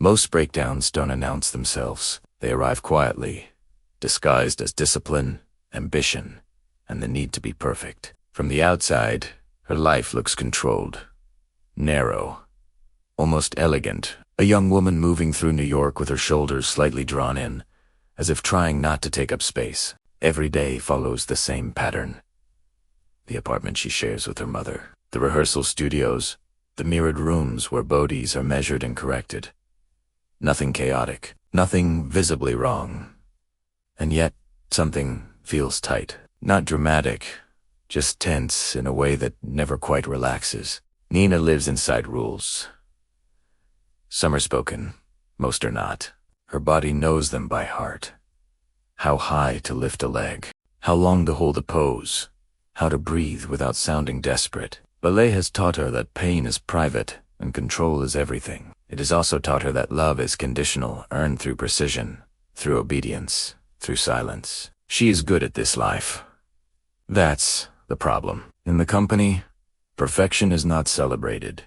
Most breakdowns don't announce themselves. They arrive quietly, disguised as discipline, ambition, and the need to be perfect. From the outside, her life looks controlled, narrow, almost elegant. A young woman moving through New York with her shoulders slightly drawn in, as if trying not to take up space. Every day follows the same pattern. The apartment she shares with her mother, the rehearsal studios, the mirrored rooms where bodies are measured and corrected. Nothing chaotic, nothing visibly wrong. And yet, something feels tight. Not dramatic, just tense in a way that never quite relaxes. Nina lives inside rules. Some are spoken, most are not. Her body knows them by heart. How high to lift a leg, how long to hold a pose, how to breathe without sounding desperate. Ballet has taught her that pain is private and control is everything. It has also taught her that love is conditional, earned through precision, through obedience, through silence. She is good at this life. That's the problem. In the company, perfection is not celebrated.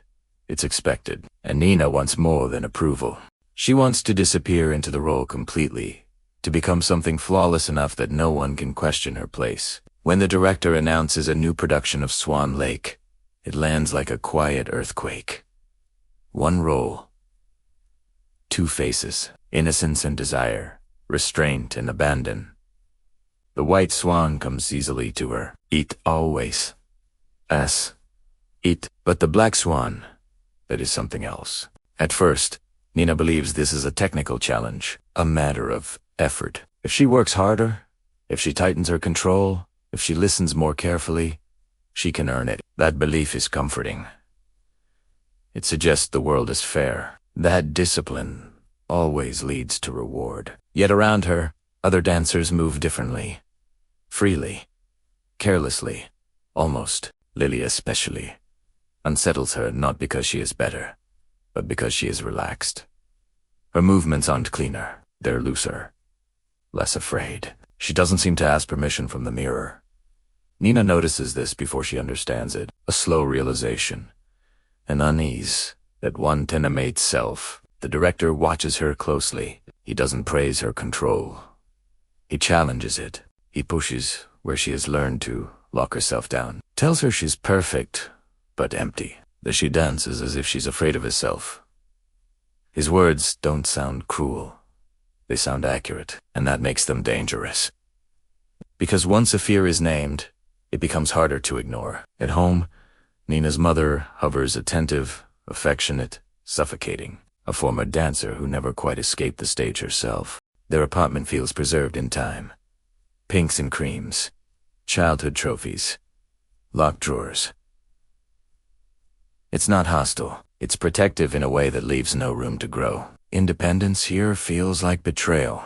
It's expected. And Nina wants more than approval. She wants to disappear into the role completely, to become something flawless enough that no one can question her place. When the director announces a new production of Swan Lake, it lands like a quiet earthquake. One role, two faces, innocence and desire, restraint and abandon. The white swan comes easily to her. Eat always. Eat. But the black swan, that is something else. At first, Nina believes this is a technical challenge, a matter of effort. If she works harder, if she tightens her control, if she listens more carefully, she can earn it. That belief is comforting. It suggests the world is fair. That discipline always leads to reward. Yet around her, other dancers move differently. Freely. Carelessly. Almost. Lily especially. Unsettles her not because she is better, but because she is relaxed. Her movements aren't cleaner. They're looser. Less afraid. She doesn't seem to ask permission from the mirror. Nina notices this before she understands it. A slow realization. An unease that one tenemmates self. The director watches her closely. He doesn't praise her control. He challenges it. He pushes where she has learned to lock herself down. Tells her she's perfect, but empty. That she dances as if she's afraid of herself. His words don't sound cruel. They sound accurate, and that makes them dangerous. Because once a fear is named, it becomes harder to ignore. At home, Nina's mother hovers attentive, affectionate, suffocating. A former dancer who never quite escaped the stage herself. Their apartment feels preserved in time. Pinks and creams, childhood trophies, locked drawers. It's not hostile. It's protective in a way that leaves no room to grow. Independence here feels like betrayal.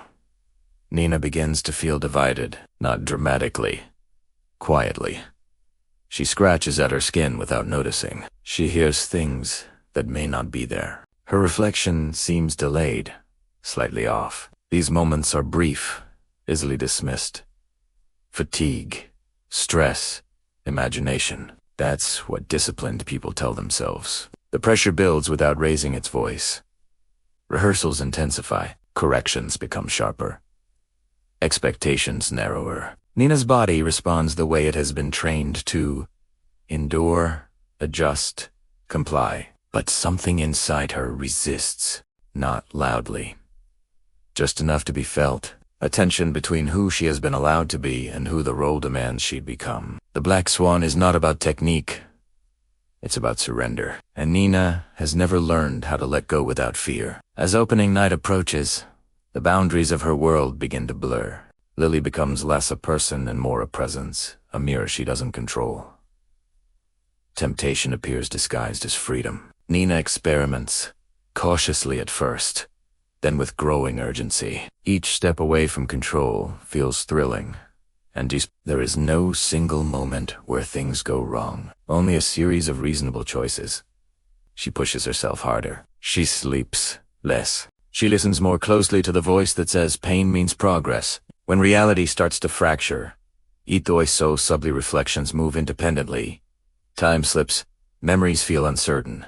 Nina begins to feel divided, not dramatically, quietly. She scratches at her skin without noticing. She hears things that may not be there. Her reflection seems delayed, slightly off. These moments are brief, easily dismissed. Fatigue, stress, imagination. That's what disciplined people tell themselves. The pressure builds without raising its voice. Rehearsals intensify. Corrections become sharper. Expectations narrower. Nina's body responds the way it has been trained to endure, adjust, comply. But something inside her resists, not loudly. Just enough to be felt. A tension between who she has been allowed to be and who the role demands she'd become. The Black Swan is not about technique. It's about surrender. And Nina has never learned how to let go without fear. As opening night approaches, the boundaries of her world begin to blur. Lily becomes less a person and more a presence, a mirror she doesn't control. Temptation appears disguised as freedom. Nina experiments, cautiously at first, then with growing urgency. Each step away from control feels thrilling, and there is no single moment where things go wrong, only a series of reasonable choices. She pushes herself harder. She sleeps less. She listens more closely to the voice that says pain means progress. When reality starts to fracture, so subtly reflections move independently. Time slips, memories feel uncertain.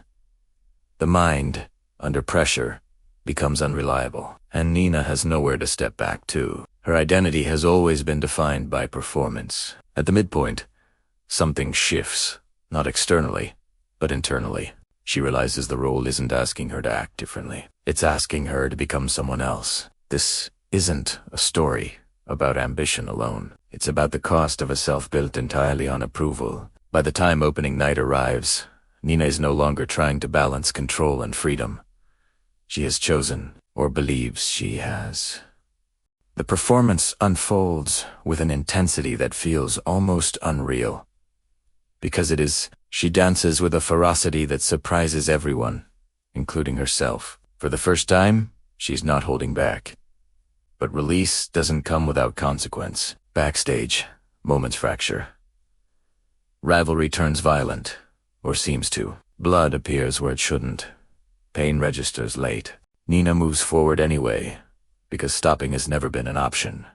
The mind, under pressure, becomes unreliable, and Nina has nowhere to step back to. Her identity has always been defined by performance. At the midpoint, something shifts, not externally, but internally. She realizes the role isn't asking her to act differently. It's asking her to become someone else. This isn't a story about ambition alone. It's about the cost of a self built entirely on approval. By the time opening night arrives, Nina is no longer trying to balance control and freedom. She has chosen, or believes she has. The performance unfolds with an intensity that feels almost unreal. Because it is, she dances with a ferocity that surprises everyone, including herself. For the first time, she's not holding back. But release doesn't come without consequence. Backstage, moments fracture. Rivalry turns violent, or seems to. Blood appears where it shouldn't. Pain registers late. Nina moves forward anyway, because stopping has never been an option.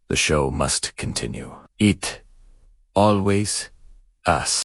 The show must continue. It always us.